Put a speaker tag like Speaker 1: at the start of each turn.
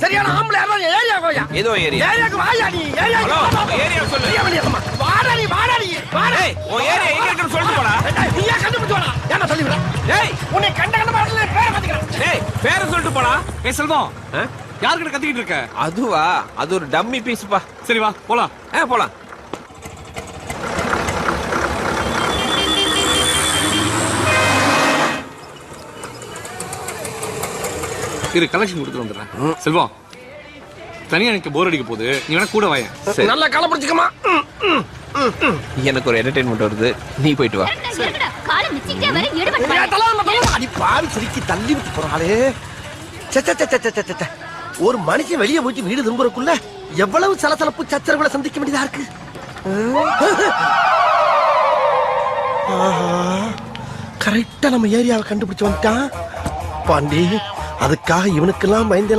Speaker 1: சரியான ஆம்பளை ஏரியா கோயா
Speaker 2: ஏதோ ஏரியா
Speaker 1: ஏரியாக்கு வாயா நீ
Speaker 2: ஏரியா சொல்லு
Speaker 1: வாடாடி வாடா
Speaker 2: ஓ ஏரியா எங்க இருக்குன்னு சொல்லிட்டு போடா
Speaker 1: நீயா கண்டுபிடிச்சு வாடா ஏன்னா சொல்லி விட
Speaker 2: டேய்
Speaker 1: உன்னை கண்ட பாடல பேரை மாத்திக்கிறேன்
Speaker 2: டேய் பேரை சொல்லிட்டு போடா
Speaker 3: செல்வம் யார்கிட்ட கத்திக்கிட்டு இருக்க?
Speaker 2: அதுவா அது ஒரு டம்மி பீஸ்ப்பா
Speaker 3: சரி வா போலாம்.
Speaker 2: போலாம்
Speaker 3: இரு கலெக்ஷன் கொடுத்துட்டு வந்துடுறேன். செல்வம் தனியா எனக்கு போர் அடிக்க போகுது, நீ வேணா கூட வாயேன்.
Speaker 2: சரி.
Speaker 1: நல்லா காலம் பிடிச்சுக்கமா
Speaker 2: எனக்கு ஒரு என்டர்டெயின்மெண்ட் வருது, நீ போயிட்டு வா.
Speaker 1: அடி பாவி சிரிக்கி தள்ளி விட்டு போறாளே. ஒரு மனுஷன் வெளியே போயிட்டு வீடு திரும்புறக்குள்ள எவ்வளவு சலசலப்பு சச்சரவுகளை சந்திக்க வேண்டியதா இருக்கு. கரெக்டா நம்ம ஏரியாவை கண்டுபிடிச்சு வந்துட்டான் பாண்டி. அதுக்காக இவனுக்கெல்லாம் பயந்தெல்லாம்